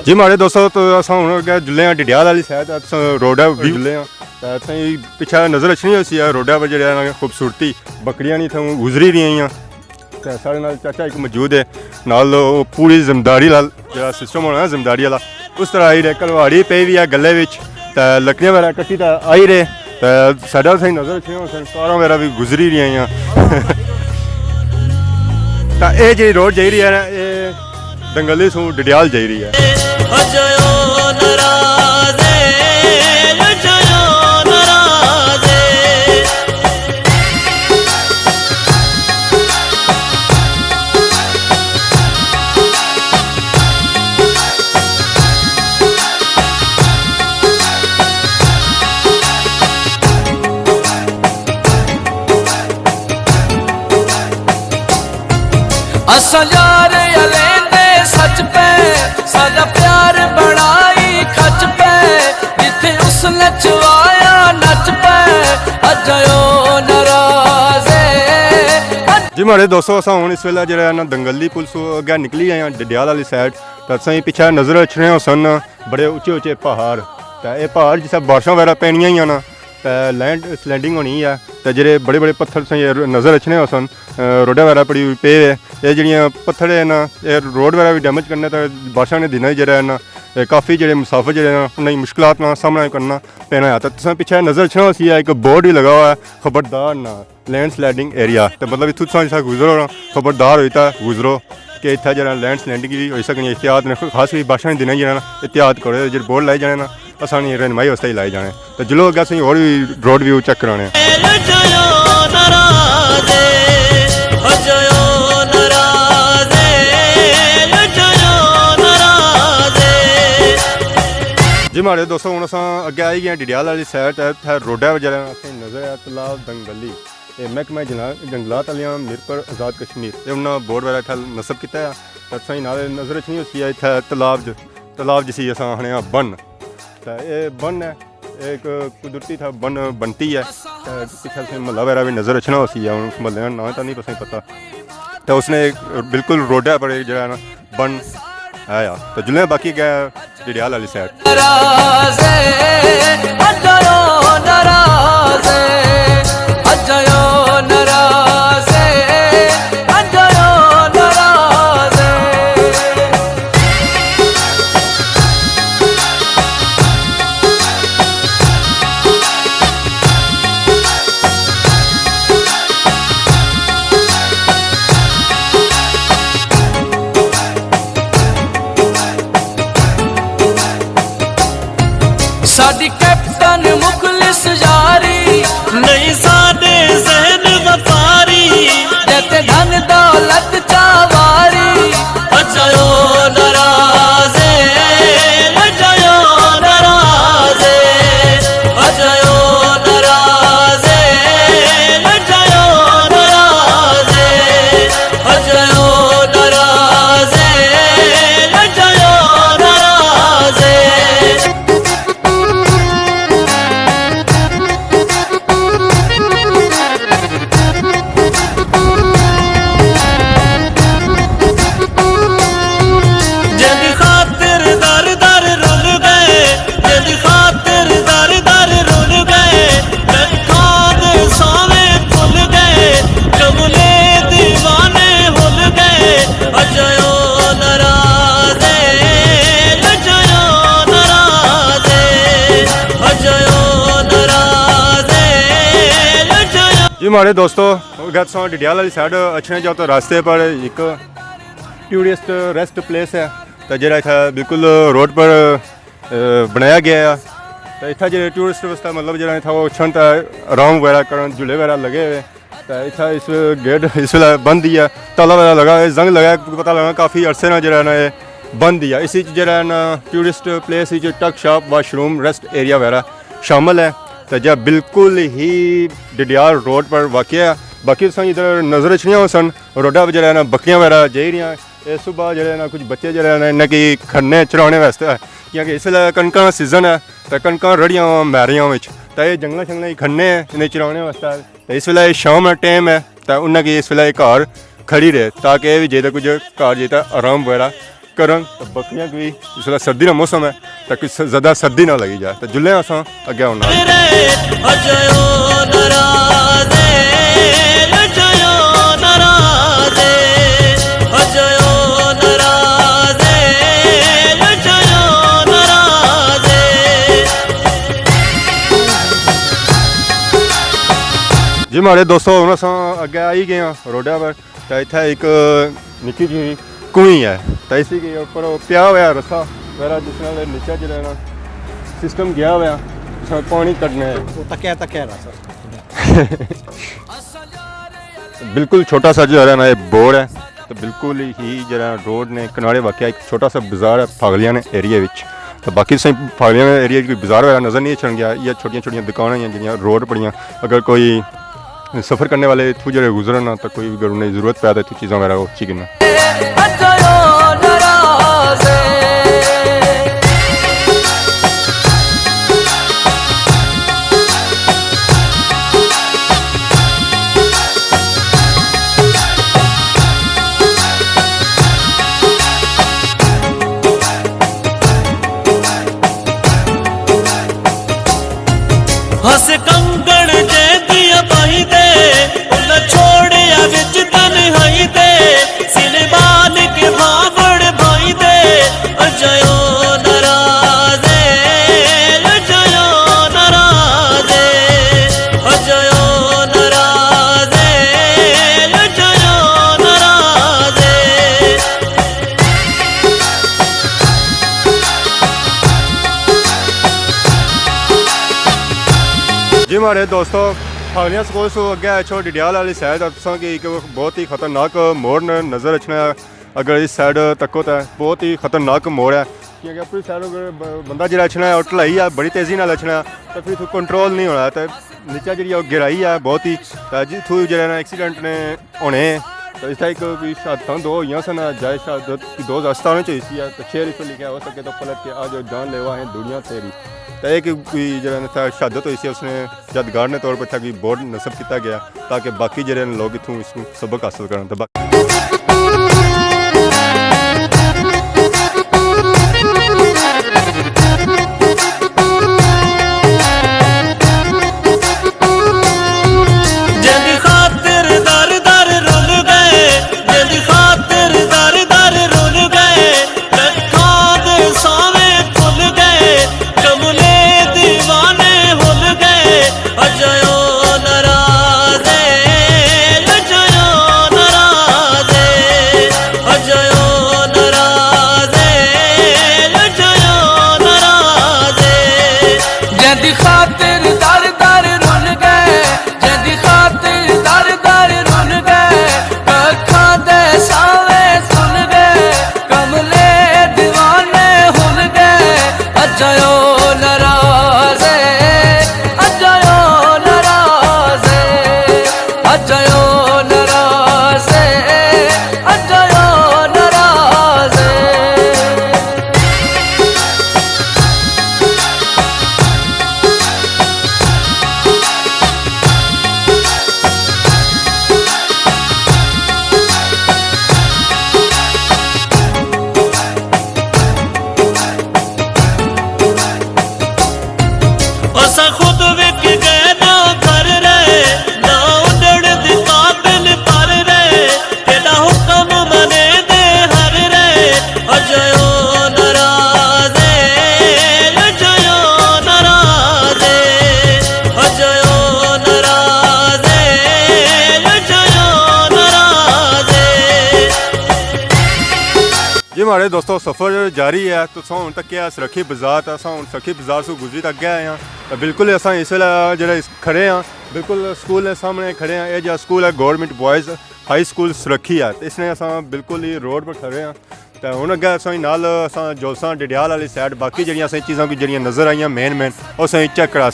जी माड़े दोस्तों तो अस हूँ जुल्ले हाँ डिडियाल वाली साइड रोड है जुल्ले हाँ पिछा नज़र अच्छी नहीं हो रोडा पर जो खूबसूरती बकरियां नहीं थी गुजरी रही तो साढ़े नाल चाचा एक मौजूद है नाल पूरी जिम्मेदारी वाल जो सिस्टम होना जिम्मेदारी वाला उस तरह आई रहे कलवाड़ी पे भी है गले तो लकड़ियाँ वगैरह कट्टी तो आई रहे तो साढ़ा सही नज़र अच्छी हो कारां वगैरह भी गुजरी रही तो ये जी रोड जा रही है ना ये दंगली सू डिडियाल जा रही है। असा यार अलेंदे सच पे सारा प्यार बनाई खच पे जिथे उस नचवाया नच पे अजयो नाराज़े। जी माड़े दोस्तों अस हूँ इस वेले जो दंगली पुलिस अगर निकली आए डिडियाल वाली साइड तो असें पिछा नज़र अच्छे सन बड़े उच्चे उच्चे पहाड़ तो ये पहाड़ जिस बारिशां वगैरह पैनियां ही ना तो लैंड स्लैंडिंग होनी है तो जे बड़े बड़े पत्थर से नज़र अच्छने हो सन रोडा वगैरह पड़ी पे ये जड़ियाँ पत्थर है ना ये रोड वगैरह भी डैमेज करने तो बारिशा ने दिन जो है ना काफ़ी जो मुसाफिर जो है उन्हें मुश्किल का सामना करना पैना है तो पिछले नज़र अच्छना हो एक बोर्ड भी लगा हुआ है खबरदार ना लैंड स्लैंडिंग एरिया तो मतलब इतों जिस गुजरो खबरदार होता है गुजरो कि इतना जो लैंड स्लैंडिंग भी हो सकनी एहतियात ने खास भी बारिशा दिन जो एहतियात करो जो बोर्ड लाई जाने ना असानी रहनमाई वास्ते ही लाई जाने तो चलो अगर असें होर भी रोड व्यू चेक कराने जी माड़े दोस्तों हूँ अस अगे आई गए डिडियाल वाली साइड रोडा वगैरह नज़र है तलाब दंगली महकमा जंगलात वालियां मीरपुर आज़ाद कश्मीर ये उन्होंने बोर्ड वगैरह इतना नस्ब किया तो सही नाले नज़र अच्छी होती है इतना तलाब जिसी अस आखने बन तो ये बन है एक कुदरती था बन बनती है पिछले से महला वगैरह भी नज़र अच्छना होती है उस महल का ना तो नहीं पसंद पता तो उसने बिल्कुल रोडा पर एक जो है ना बन आया तो जुल्ले बाकी गया डिडियाल वाली साइड साडी कैप्टन मुखलिस यारी नहीं साडे ज़हन व्यापारी जते धन दौलत चावारी अजयो नाराज़े अजयो नाराज़े अजयो नाराज़े अजयो नाराज़े अजयो नाराज़े अजयो नाराज़े। जी माड़े दोस्तों अगर डिडियाल वाली साइड अच्छे जाओ तो रास्ते पर एक टूरिस्ट रेस्ट प्लेस है तो जो बिल्कुल रोड पर बनाया गया है तो इतना जो टूरिस्ट वास्ते मतलब जो था वो अच्छा था आराम वगैरह कर झूले वगैरह लगे हुए तो इतना इस गेट इस वे बंद ही है ताला वगैरह लगा जंग लगा पता लगा काफ़ी अरसे ना जो है ये बंद ही है इसी जो है ना टूरिस्ट प्लेस टक शॉप वाशरूम रेस्ट एरिया वगैरह शामिल है तो जब बिल्कुल ही डिडियाल रोड पर वाक़ है बाकी सन इधर नज़र अच्छी सन रोडा पर जो बकरियां वगैरह जाई रही इस सुबह जो ना कुछ बच्चे जो इन्हें कि खन्ने चराने वास्ते क्योंकि इस वे कणक का सीजन है तो कणक रड़ियां मैरियां तो ये जंगल शंगल खन्ने इन्हें चराने वास्ते तो इस वे शाम का टाइम है तो उन्हें कि इस वे घर खड़ी रहे ताकि भी जे कुछ घर जे आराम वगैरह करन बकरियां भी जिसलै सर्दी का मौसम है तो कुछ ज़्यादा सर्दी ना लगी जाए तो जुल्ले अस अगे होना जी मारे दोस्तों हम अस अगे आई गए हैं रोडा पर तो इतना एक निक्की जी कुई है तो इसी के ऊपर पिया हुआ रस्सा मेरा जिस नीचे जो ना सिस्टम गया हुआ जिसमें पानी कटना है तकिया रहा बिल्कुल छोटा सा जो है ना ये बोर्ड है तो बिल्कुल ही जरा रोड ने किनारे वाकया एक छोटा सा बाजार है फागलियां ने एरिया तो बाकी फागलियां एरिया कोई बाजार वगैरह नज़र नहीं छन गया या छोटिया छोटिया दुकानें हैं जिन्हें रोड पड़ियाँ अगर कोई सफ़र करने वाले इतों जो गुजरन तो कोई अगर उन्हें जरूरत पै तो चीज़ों वगैरह वो अच्छी गिना हस कंगण जे दिया पाई दे उन छोड़िया विच तन्हाई दे सिलबान के भावड़ भाई दे अजयो नाराज़े अजयो नाराज़े अजयो नाराज़े अजयो नाराज़े जी हमारे दोस्तों फागलियां स्कूल से अगे छो डिडियाल वाली साइड तुसा कि एक बहुत ही खतरनाक मोड़ नज़र अचना अगर इस साइड तको तो बहुत ही खतरनाक मोड़ है क्योंकि अपनी साइड अगर बंदा जो अचना है और ढलाई है बड़ी तेज़ी नाल अचना तो फिर इतों कंट्रोल नहीं होना तो नीचे जी गिराई है बहुत ही जितों जो एक्सीडेंट ने होने तो इस टाइप भी शहादत दो हुई सन जाए शहादत की 2017 हुई सी है तो शेर इस लिखा हो सके तो पलट के आज जान लेवा है दुनिया तेरी तो एक कोई जो शहादत हुई सी उसने यादगार ने तौर पर था कि बोर्ड नस्ब किया गया ताकि बाकी जो लोग इतों इसको सबक हासिल करें तो जी हमारे दोस्तों सफ़र जारी है तो हूँ तक सरखी बाजार तो हूँ सरखी बाजार से गुजरी तक गए हैं तो बिल्कुल अस इस वे जो खड़े हाँ बिल्कुल स्कूल के सामने खड़े हैं यह जो स्कूल है government boys high school Surkhi है तो इसने अस बिल्कुल ही रोड पर खड़े हैं तो हूँ अगर नाल जो डिडियाल वाली साइड बाकी जड़ियाँ चीज़ों की जड़ियाँ नज़र आई मेन मेन वो चेक करा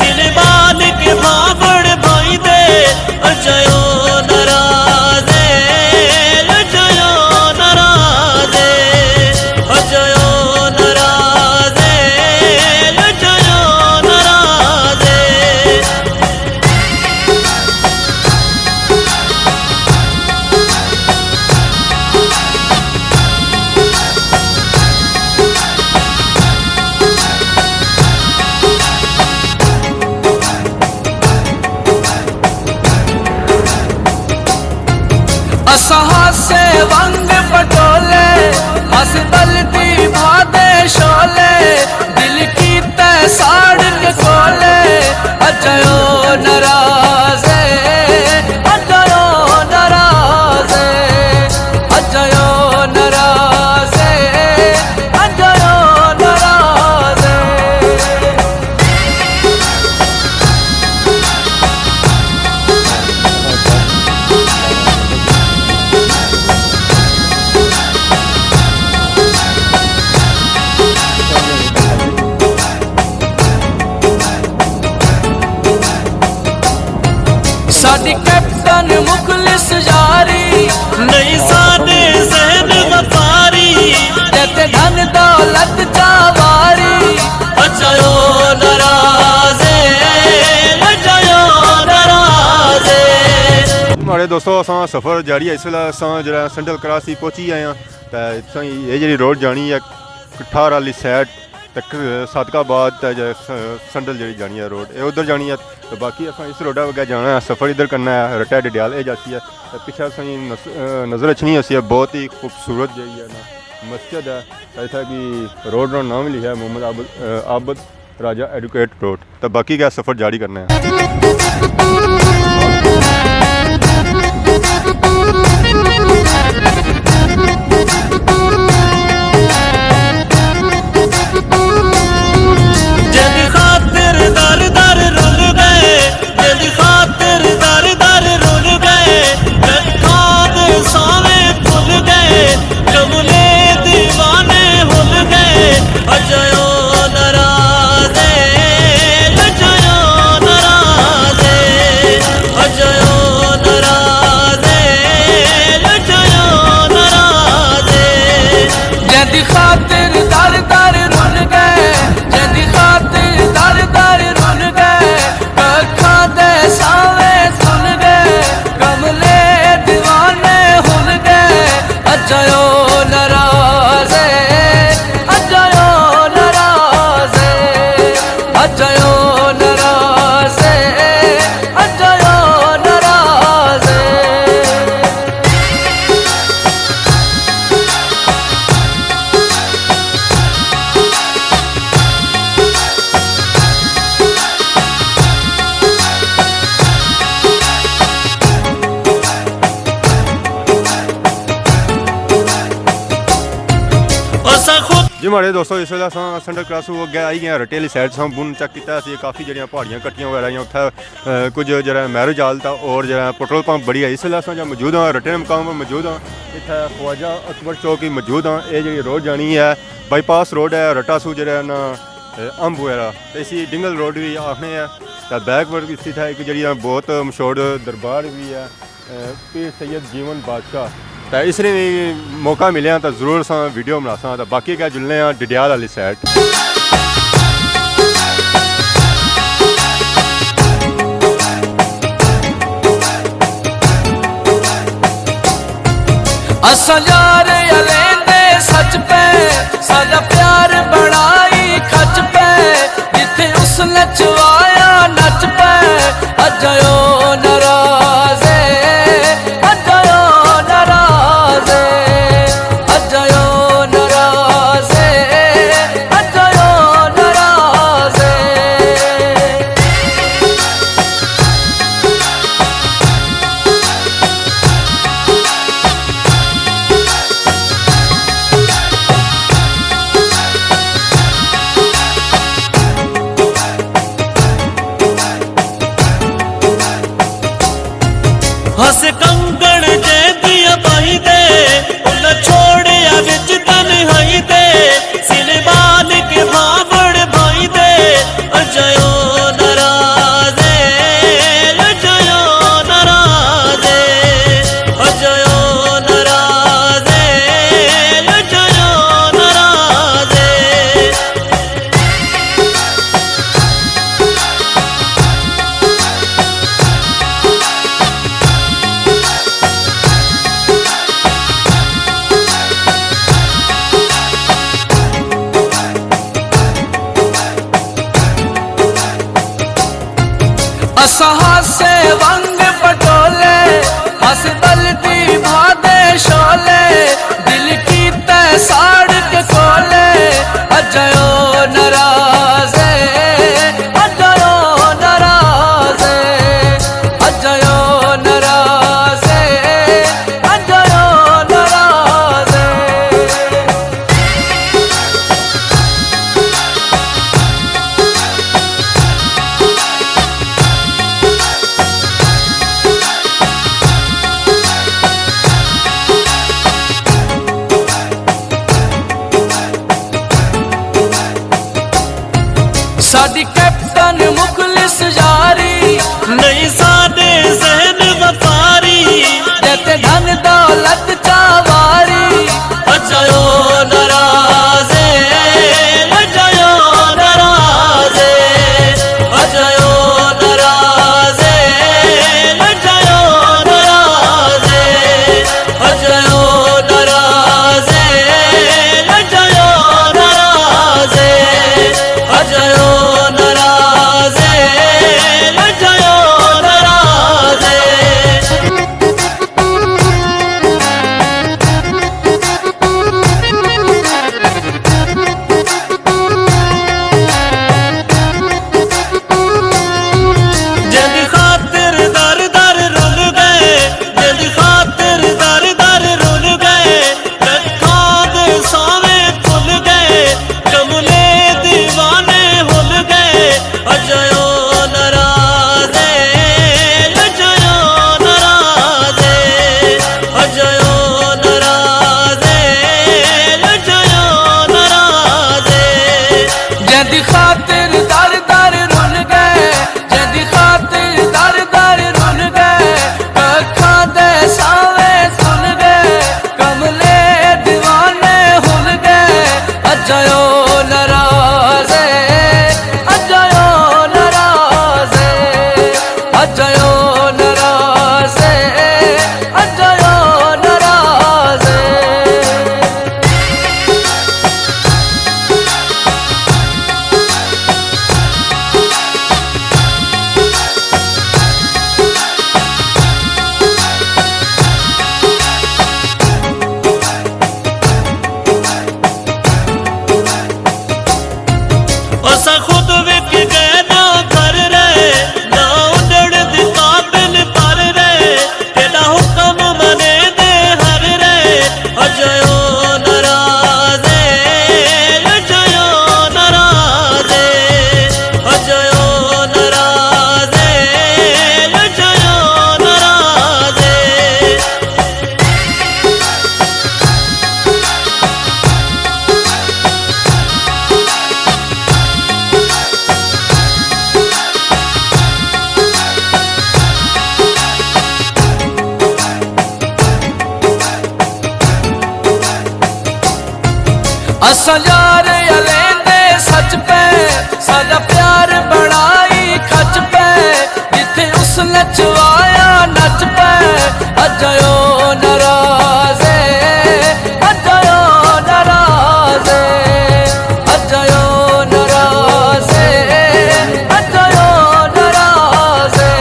सिलबान के भावड़ भाई दे अजयो नाराजे अजयो नाराजे अजयो नाराजे अजयो नाराजे असहासे वंग पटोले हस दलती भादे शोले दिल की तय साड़ के खोले अजयो नाराजे अजयो नाराजे अजयो नाराजे अजयो नाराजे साडी कैप्टन मुखलिस जारी नहीं साने जहन वफारी जते धन दौलत चावारी अजयो नाराजे अजयो नाराजे हमारे दोस्तों असां सफ़र जारी है इस वेले असां जरा सेंट्रल कराची पहुंची आए हैं तो इत्थों ये जी रोड जानी है कठार वाली साइड तक सादकाबाद संडल जी जानी है रोड ये उधर जानी है तो बाकी अस इस रोडा वगैरह जाना है सफ़र इधर करना है रटा डडियाल ये जाती है तो पीछे असें नज़र अच्छी है है बहुत ही खूबसूरत जी है ना मस्जिद है ऐसा कि रोड का नाम लिखा है मोहम्मद आबद राजा एडवोकेट रोड तो बाकी क्या सफ़र जारी करना है। जद खातिर दर दर रुल गए जद खातिर दर दर रुल गए खाद सावे खुल गए कमले दीवाने हुल गए अजयो नाराजे अजयो नाराजे अजयो नाराजे अजयो नाराजे जद खातिर दर दर रुल गए जद खातिर दर दर रुल गए कखा दे सावे सुन गए कमले दीवाने हुल गए अजयो नाराजे अजयो नाराजे अजयो नाराजे अजयो नाराजे असा खुद जी हमारे दोस्तों इस वेले सेंटर क्रॉस हो गया आई गए रटे वाली साइड से बुन चेक किया काफ़ी जड़ियाँ पहाड़ियाँ कट्टियाँ वगैरह आइयां उत्थे कुछ जरा मैरिज हाल था और जरा पेट्रोल पंप बड़ी है इस वेले अस मौजूद हाँ रटे मुकाम पर मौजूद हाँ इतना ख्वाजा अकबर चौक ही मौजूद हाँ ये जी रोड जानी है बाईपास रोड है रटासू जरा ना अंब वगैरह तो इसी डिंगल रोड भी आखने हैं तो बैक पर स्थित है एक जी बहुत मशहूर दरबार भी है पीर सैयद जीवन बादशाह तो इसने भी मौका मिले तो जरूर अस वीडियो बनासा तो बाकी क्या जुलने डडियाल वाली साइड। असा यार अलेंदे सच पे सादा प्यार बनाई खच पे जिथे उस नचवाया नच पे अजयो नाराजे अजयो नाराजे अजयो नाराजे अजयो नाराजे पासे वंग पटोले हस बलदी भादे शोले दिल की तय साड़ के खोले अजयो नाराज़े अजयो नाराज़े अजयो नाराज़े अजयो नाराज़े साडी कैप्टन मुखलिस यारी नहीं सादे जहन वफारी जते धन दौलत चावारी अजयो नाराज़े अजयो नाराज़े अजयो नाराज़े अजयो नाराज़े अजयो नाराज़े अजयो नाराज़े अजयो नाराज़े अजयो नाराज़े जिंद खातिर दर दर रुल गए जिंद खातिर दर दर रुल गए लखां दे सावे खुल गए कमले दीवाने हुल गए अजयो नाराज़े अजयो नाराज़े अजयो नाराज़े अजयो नाराज़े जदी खातिर दर दर रुल गए जदी खातिर दर दर रुल गए अखां दे सावे खुल गए कमले दीवाने हुल गए अजयो नाराज़े अजयो नाराज़े अजयो नाराज़े अजयो नाराज़े असा खुद विक गए ना घर रहे ना उड़ड़ दी काबिल पर रहे तेरा हुक्म मने दे हर रहे अजयो नाराज़े अजयो नाराज़े अजयो नाराज़े अजयो नाराज़े असा यार अलेंदे सच पे सादा प्यार बनाई खच पे जिथे उस नचवाया नच पे अजयो नाराज़े अजयो नाराज़े अजयो नाराज़े अजयो नाराज़े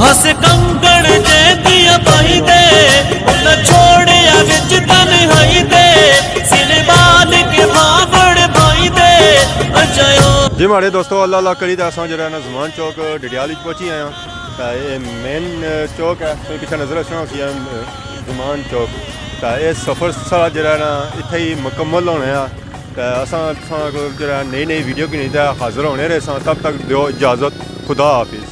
हस कंगण जे दिया पाई दे उन छोड़िया विच तन्हाई दे सिर बाल के भावड़ भाई दे अजयो जी माड़े दोस्तों अल्लाह अल्लाह करी असां जरा ना ज़मान चौक डडियाल विच पहुंची आया ये मेन चौक है तो पिछे नज़र रखना सी ज़मान चौक तो ये सफ़र सारा जरा ना इत्थे ही मुकम्मल होने तो असां जरा नई नई वीडियो की नहीं हाज़िर होने रहे तब तक दो इजाज़त खुदा हाफिज़।